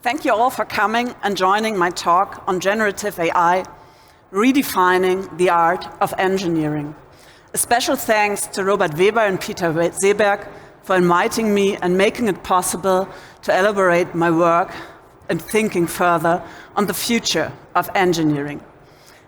Thank you all for coming and joining my talk on generative AI, redefining the art of engineering. A special thanks to Robert Weber and Peter Seeberg for inviting me and making it possible to elaborate my work and thinking further on the future of engineering.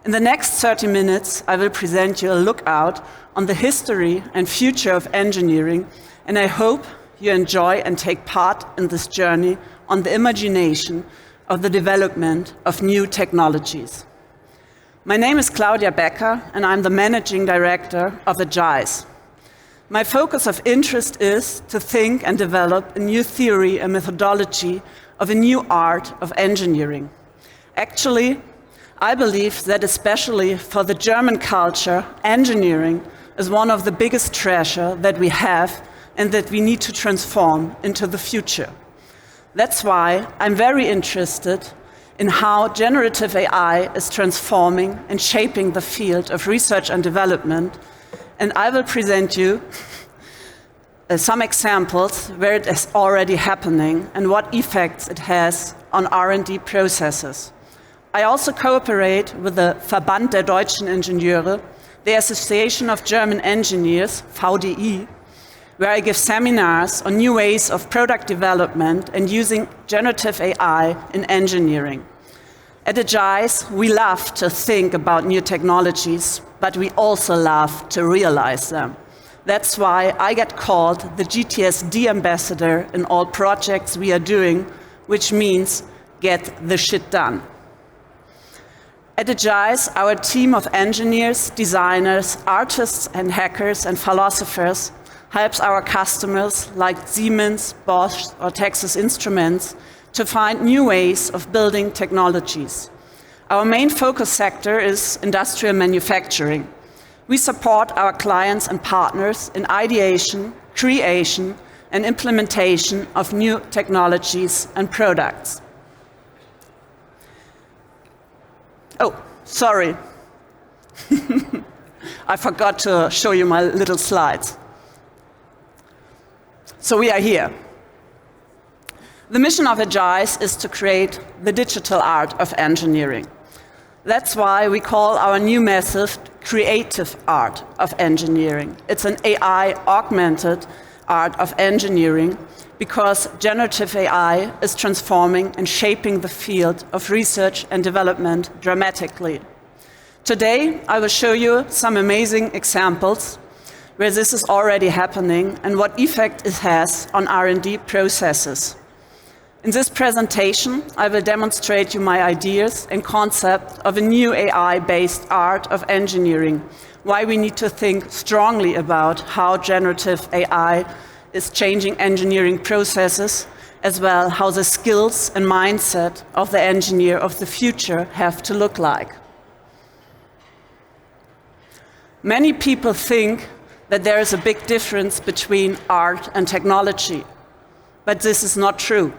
In the next 30 minutes, I will present you a lookout on the history and future of engineering, and I hope you enjoy and take part in this journey on the imagination of the development of new technologies. My name is Claudia Becker, and I'm the Managing Director of AGI's. My focus of interest is to think and develop a new theory and methodology of a new art of engineering. Actually, I believe that especially for the German culture, engineering is one of the biggest treasures that we have and that we need to transform into the future. That's why I'm very interested in how generative AI is transforming and shaping the field of research and development, and I will present you some examples where it is already happening and what effects it has on R&D processes. I also cooperate with the Verband der Deutschen Ingenieure, the Association of German Engineers, VDI, where I give seminars on new ways of product development and using generative AI in engineering. At AGI's, we love to think about new technologies, but we also love to realize them. That's why I get called the GTSD ambassador in all projects we are doing, which means get the shit done. At AGI's, our team of engineers, designers, artists, and hackers and philosophers helps our customers like Siemens, Bosch, or Texas Instruments to find new ways of building technologies. Our main focus sector is industrial manufacturing. We support our clients and partners in ideation, creation, and implementation of new technologies and products. Oh, sorry. I forgot to show you my little slides. So we are here. The mission of AGI's is to create the digital art of engineering. That's why we call our new method creative art of engineering. It's an AI-augmented art of engineering because generative AI is transforming and shaping the field of research and development dramatically. Today, I will show you some amazing examples where this is already happening and what effect it has on R&D processes. In this presentation, I will demonstrate you my ideas and concept of a new AI-based art of engineering, why we need to think strongly about how generative AI is changing engineering processes, as well how the skills and mindset of the engineer of the future have to look like. Many people think that there is a big difference between art and technology, but this is not true.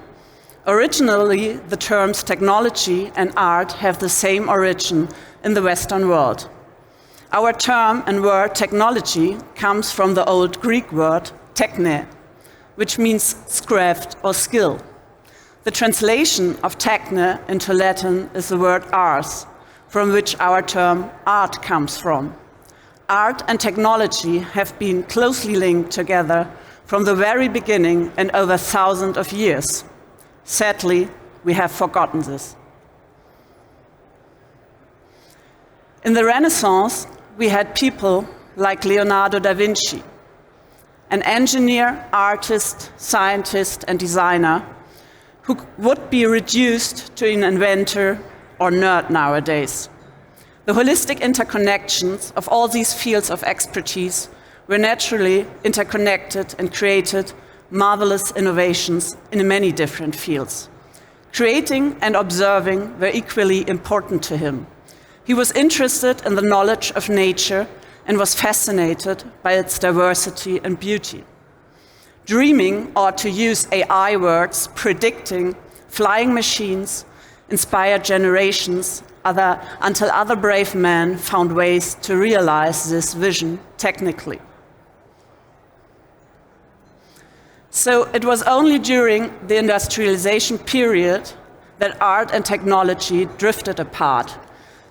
Originally, the terms technology and art have the same origin in the Western world. Our term and word technology comes from the old Greek word techne, which means craft or skill. The translation of techne into Latin is the word ars, from which our term art comes from. Art and technology have been closely linked together from the very beginning and over thousands of years. Sadly, we have forgotten this. In the Renaissance, we had people like Leonardo da Vinci, an engineer, artist, scientist, and designer who would be reduced to an inventor or nerd nowadays. The holistic interconnections of all these fields of expertise were naturally interconnected and created marvelous innovations in many different fields. Creating and observing were equally important to him. He was interested in the knowledge of nature and was fascinated by its diversity and beauty. Dreaming, or to use AI words, predicting flying machines, inspired generations until other brave men found ways to realize this vision technically. So it was only during the industrialization period that art and technology drifted apart,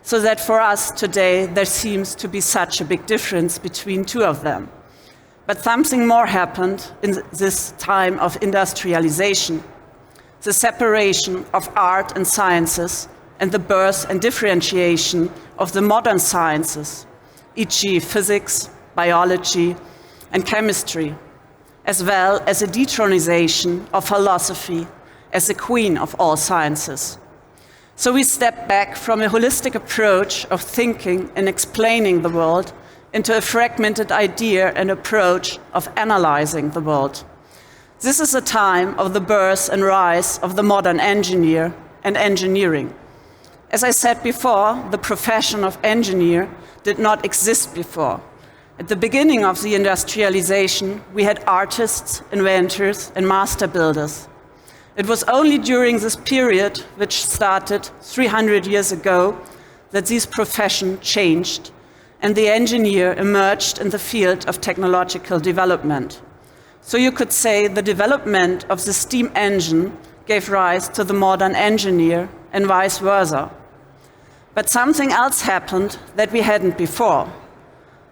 so that for us today there seems to be such a big difference between two of them. But something more happened in this time of industrialization, the separation of art and sciences, and the birth and differentiation of the modern sciences, e.g. physics, biology, and chemistry, as well as a detronization of philosophy as the queen of all sciences. So we step back from a holistic approach of thinking and explaining the world into a fragmented idea and approach of analyzing the world. This is a time of the birth and rise of the modern engineer and engineering. As I said before, the profession of engineer did not exist before. At the beginning of the industrialization, we had artists, inventors, and master builders. It was only during this period, which started 300 years ago, that this profession changed and the engineer emerged in the field of technological development. So you could say the development of the steam engine gave rise to the modern engineer and vice versa. But something else happened that we hadn't before.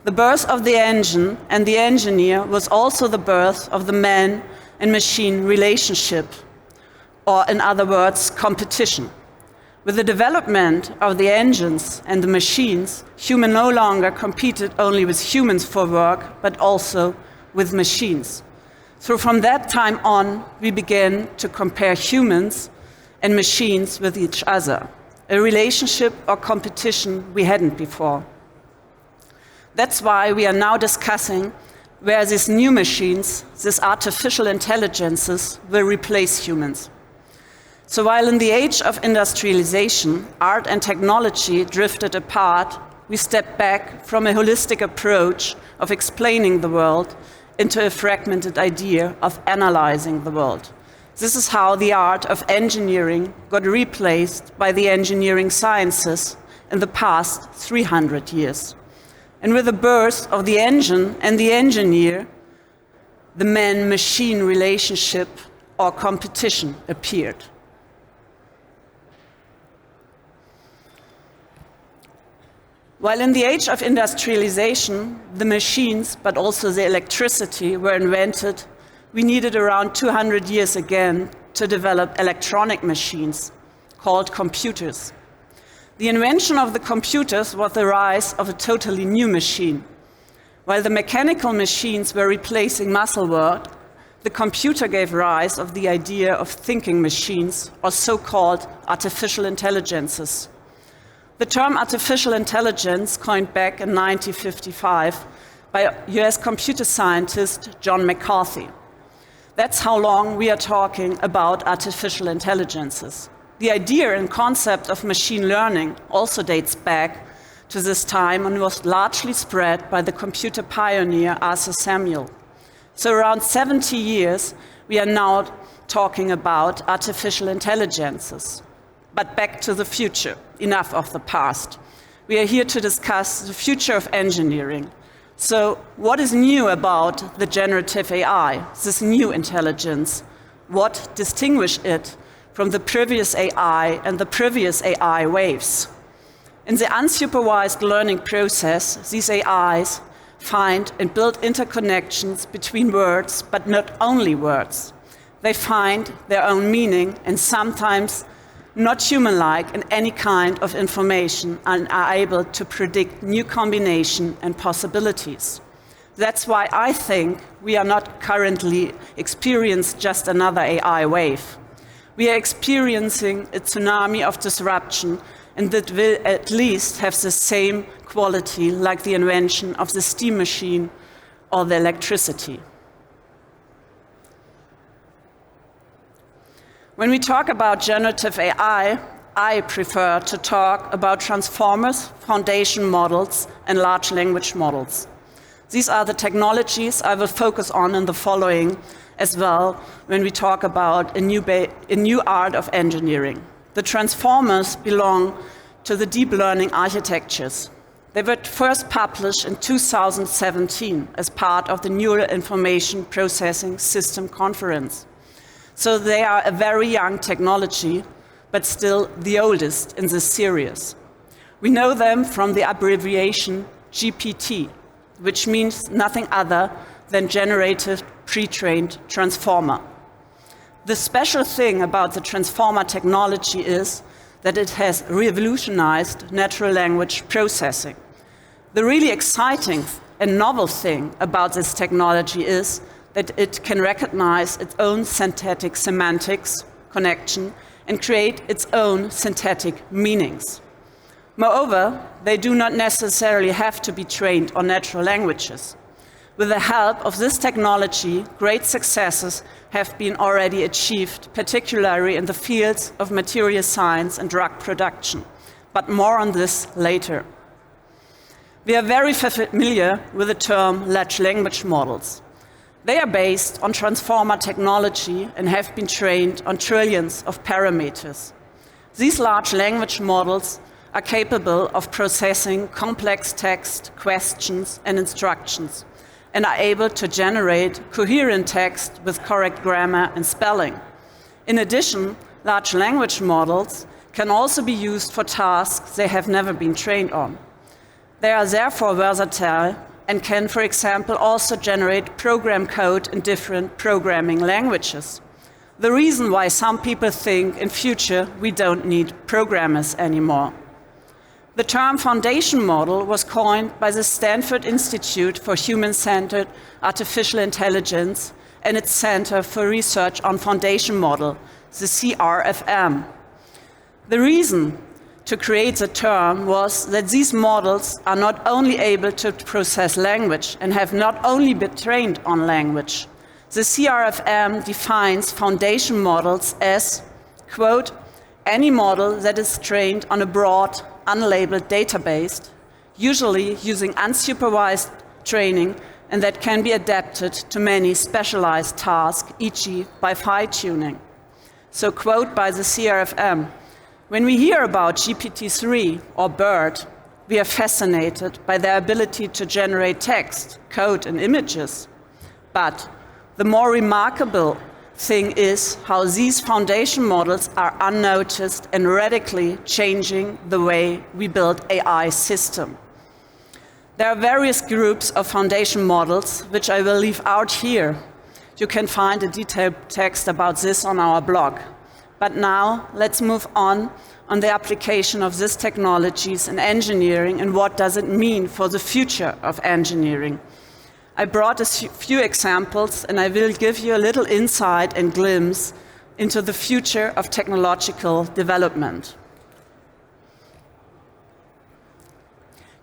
The birth of the engine and the engineer was also the birth of the man and machine relationship, or in other words, competition. With the development of the engines and the machines, humans no longer competed only with humans for work, but also with machines. So from that time on, we began to compare humans and machines with each other, a relationship or competition we hadn't before. That's why we are now discussing where these new machines, these artificial intelligences, will replace humans. So while in the age of industrialization, art and technology drifted apart, we stepped back from a holistic approach of explaining the world into a fragmented idea of analyzing the world. This is how the art of engineering got replaced by the engineering sciences in the past 300 years. And with the birth of the engine and the engineer, the man-machine relationship or competition appeared. While in the age of industrialization, the machines, but also the electricity, were invented, we needed around 200 years again to develop electronic machines, called computers. The invention of the computers was the rise of a totally new machine. While the mechanical machines were replacing muscle work, the computer gave rise of the idea of thinking machines, or so-called artificial intelligences. The term artificial intelligence, coined back in 1955 by US computer scientist John McCarthy. That's how long we are talking about artificial intelligences. The idea and concept of machine learning also dates back to this time and was largely spread by the computer pioneer Arthur Samuel. So around 70 years, we are now talking about artificial intelligences. But back to the future, enough of the past. We are here to discuss the future of engineering. So what is new about the generative AI, this new intelligence? What distinguishes it from the previous AI and the previous AI waves? In the unsupervised learning process, these AIs find and build interconnections between words, but not only words. They find their own meaning and sometimes not human-like in any kind of information and are able to predict new combination and possibilities. That's why I think we are not currently experiencing just another AI wave. We are experiencing a tsunami of disruption, and that will at least have the same quality like the invention of the steam machine or the electricity. When we talk about generative AI, I prefer to talk about transformers, foundation models, and large language models. These are the technologies I will focus on in the following as well when we talk about a new art of engineering. The transformers belong to the deep learning architectures. They were first published in 2017 as part of the Neural Information Processing System Conference. So they are a very young technology, but still the oldest in this series. We know them from the abbreviation GPT, which means nothing other than Generative Pre-trained Transformer. The special thing about the transformer technology is that it has revolutionized natural language processing. The really exciting and novel thing about this technology is that it can recognize its own synthetic semantics connection and create its own synthetic meanings. Moreover, they do not necessarily have to be trained on natural languages. With the help of this technology, great successes have been already achieved, particularly in the fields of material science and drug production. But more on this later. We are very familiar with the term large language models. They are based on transformer technology and have been trained on trillions of parameters. These large language models are capable of processing complex text, questions, and instructions, and are able to generate coherent text with correct grammar and spelling. In addition, large language models can also be used for tasks they have never been trained on. They are therefore versatile and can, for example, also generate program code in different programming languages. The reason why some people think in future we don't need programmers anymore. The term foundation model was coined by the Stanford Institute for Human-Centered Artificial Intelligence and its Center for Research on Foundation Model, the CRFM. The reason to create the term was that these models are not only able to process language and have not only been trained on language. The CRFM defines foundation models as, quote, any model that is trained on a broad, unlabeled database, usually using unsupervised training, and that can be adapted to many specialized tasks, e.g. by fine-tuning. So, quote by the CRFM, when we hear about GPT-3 or BERT, we are fascinated by their ability to generate text, code, and images. But the more remarkable thing is how these foundation models are unnoticed and radically changing the way we build AI systems. There are various groups of foundation models, which I will leave out here. You can find a detailed text about this on our blog. But now, let's move on the application of these technologies in engineering and what does it mean for the future of engineering. I brought a few examples and I will give you a little insight and glimpse into the future of technological development.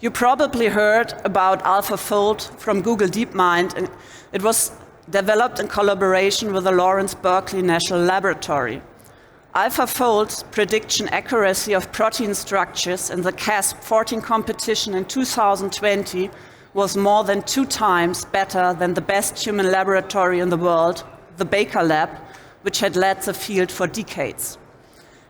You probably heard about AlphaFold from Google DeepMind. And it was developed in collaboration with the Lawrence Berkeley National Laboratory. AlphaFold's prediction accuracy of protein structures in the CASP-14 competition in 2020 was more than 2 times better than the best human laboratory in the world, the Baker Lab, which had led the field for decades.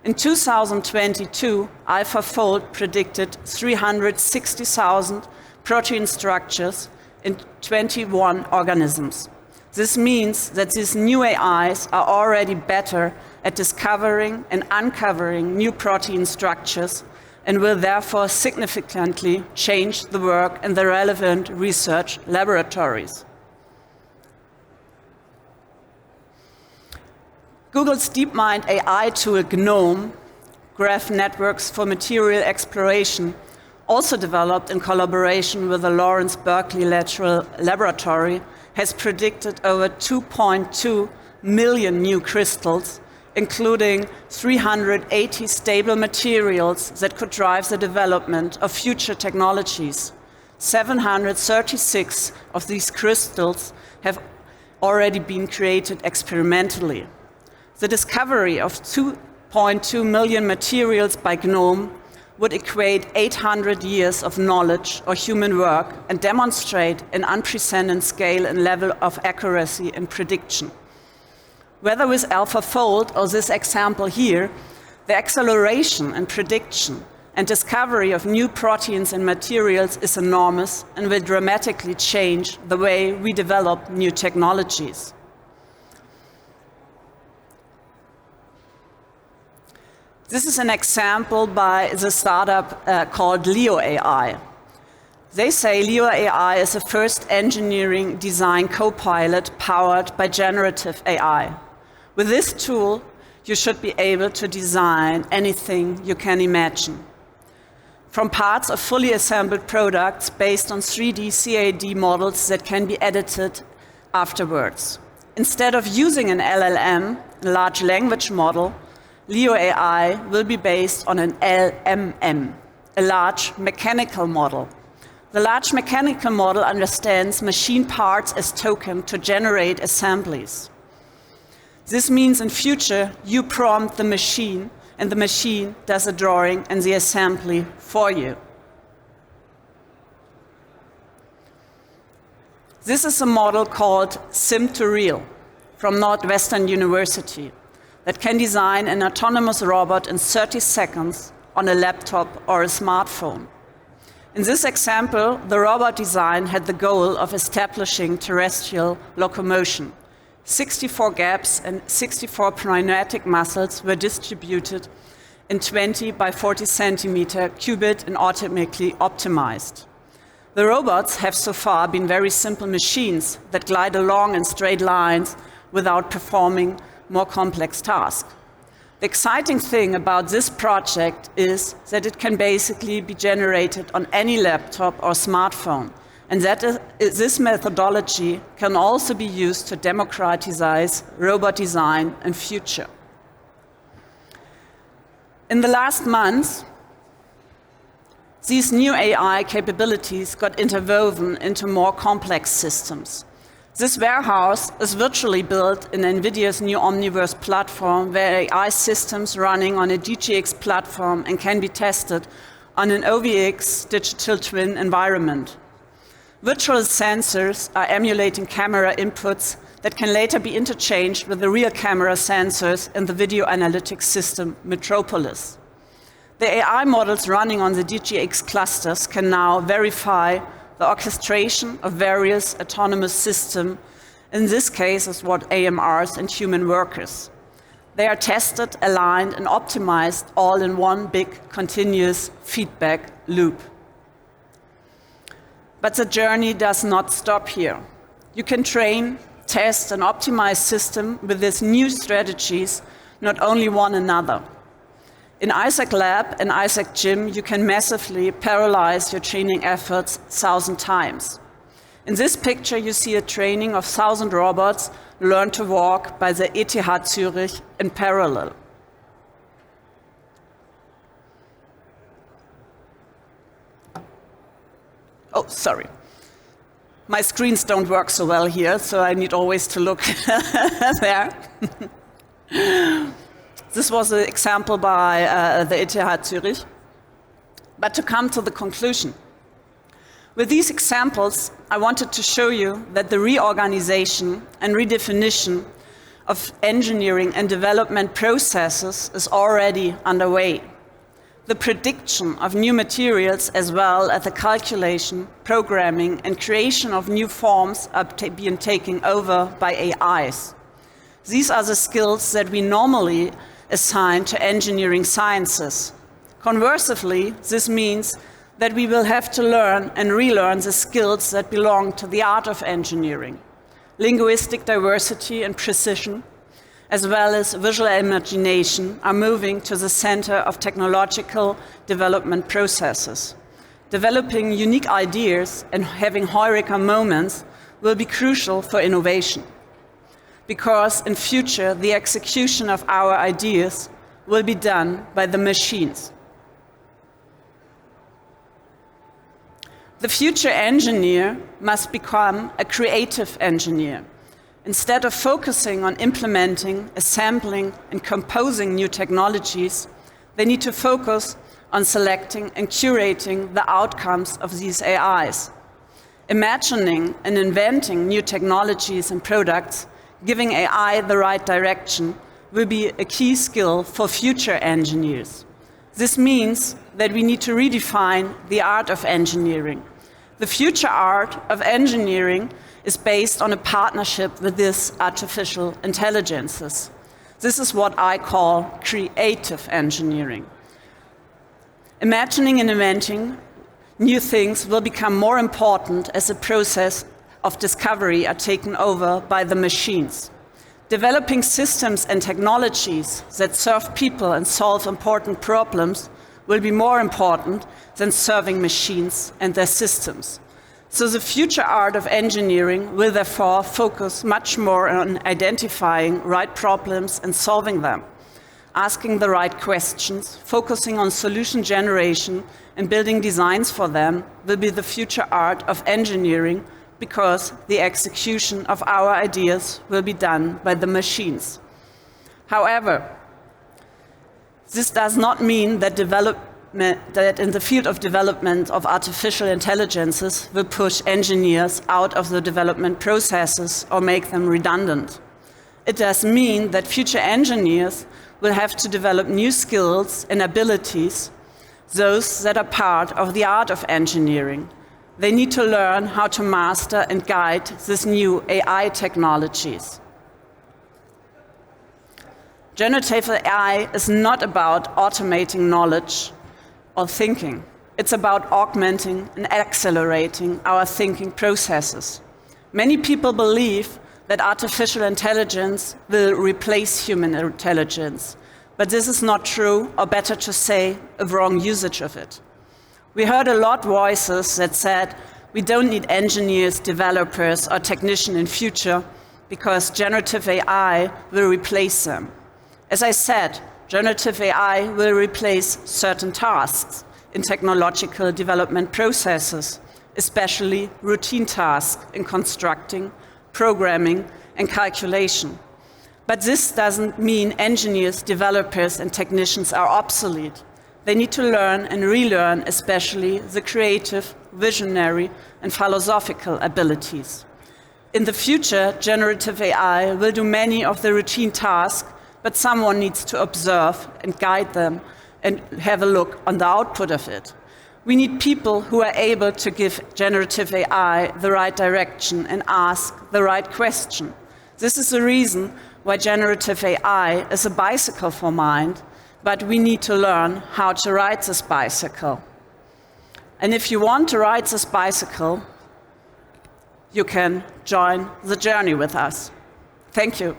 In 2022, AlphaFold predicted 360,000 protein structures in 21 organisms. This means that these new AIs are already better at discovering and uncovering new protein structures and will therefore significantly change the work in the relevant research laboratories. Google's DeepMind AI tool GNOME, Graph Networks for Material Exploration, also developed in collaboration with the Lawrence Berkeley Laboratory, has predicted over 2.2 million new crystals, including 380 stable materials that could drive the development of future technologies. 736 of these crystals have already been created experimentally. The discovery of 2.2 million materials by GNOME would equate 800 years of knowledge or human work and demonstrate an unprecedented scale and level of accuracy and prediction. Whether with AlphaFold or this example here, the acceleration in prediction and discovery of new proteins and materials is enormous and will dramatically change the way we develop new technologies. This is an example by the startup called Leo AI. They say Leo AI is the first engineering design co-pilot powered by generative AI. With this tool, you should be able to design anything you can imagine. From parts of fully assembled products based on 3D CAD models that can be edited afterwards. Instead of using an LLM, a large language model, Leo AI will be based on an LMM, a large mechanical model. The large mechanical model understands machine parts as tokens to generate assemblies. This means in future, you prompt the machine, and the machine does the drawing and the assembly for you. This is a model called Sim2Real from Northwestern University that can design an autonomous robot in 30 seconds on a laptop or a smartphone. In this example, the robot design had the goal of establishing terrestrial locomotion. 64 gaps and 64 pneumatic muscles were distributed in 20 by 40 centimeter cubit and automatically optimized. The robots have so far been very simple machines that glide along in straight lines without performing more complex tasks. The exciting thing about this project is that it can basically be generated on any laptop or smartphone, and that this methodology can also be used to democratize robot design in future. In the last months, these new AI capabilities got interwoven into more complex systems. This warehouse is virtually built in NVIDIA's new Omniverse platform, where AI systems running on a DGX platform and can be tested on an OVX digital twin environment. Virtual sensors are emulating camera inputs that can later be interchanged with the real camera sensors in the video analytics system Metropolis. The AI models running on the DGX clusters can now verify the orchestration of various autonomous systems, in this case is what AMRs and human workers. They are tested, aligned, and optimized all in one big continuous feedback loop. But the journey does not stop here. You can train, test, and optimize systems with these new strategies, not only one another. In Isaac Lab and Isaac Gym, you can massively parallelize your training efforts 1,000 times. In this picture, you see a training of 1,000 robots learn to walk by the ETH Zurich in parallel. Oh, sorry. My screens don't work so well here, so I need always to look there. This was an example by the ETH Zurich. But to come to the conclusion, with these examples, I wanted to show you that the reorganization and redefinition of engineering and development processes is already underway. The prediction of new materials, as well as the calculation, programming, and creation of new forms are being taken over by AIs. These are the skills that we normally assign to engineering sciences. Conversely, this means that we will have to learn and relearn the skills that belong to the art of engineering. Linguistic diversity and precision, as well as visual imagination, are moving to the center of technological development processes. Developing unique ideas and having eureka moments will be crucial for innovation, because in future the execution of our ideas will be done by the machines. The future engineer must become a creative engineer. Instead of focusing on implementing, assembling, and composing new technologies, they need to focus on selecting and curating the outcomes of these AIs. Imagining and inventing new technologies and products, giving AI the right direction, will be a key skill for future engineers. This means that we need to redefine the art of engineering. The future art of engineering is based on a partnership with these artificial intelligences. This is what I call creative engineering. Imagining and inventing new things will become more important as the process of discovery are taken over by the machines. Developing systems and technologies that serve people and solve important problems will be more important than serving machines and their systems. So the future art of engineering will therefore focus much more on identifying right problems and solving them, asking the right questions, focusing on solution generation and building designs for them will be the future art of engineering, because the execution of our ideas will be done by the machines. However, this does not mean that in the field of development of artificial intelligences will push engineers out of the development processes or make them redundant. It does mean that future engineers will have to develop new skills and abilities, those that are part of the art of engineering. They need to learn how to master and guide these new AI technologies. Generative AI is not about automating knowledge or thinking. It's about augmenting and accelerating our thinking processes. Many people believe that artificial intelligence will replace human intelligence, but this is not true, or better to say, a wrong usage of it. We heard a lot of voices that said we don't need engineers, developers, or technicians in future because generative AI will replace them. As I said, generative AI will replace certain tasks in technological development processes, especially routine tasks in constructing, programming, and calculation. But this doesn't mean engineers, developers, and technicians are obsolete. They need to learn and relearn, especially the creative, visionary, and philosophical abilities. In the future, generative AI will do many of the routine tasks, but someone needs to observe and guide them and have a look on the output of it. We need people who are able to give generative AI the right direction and ask the right question. This is the reason why generative AI is a bicycle for mind, but we need to learn how to ride this bicycle. And if you want to ride this bicycle, you can join the journey with us. Thank you.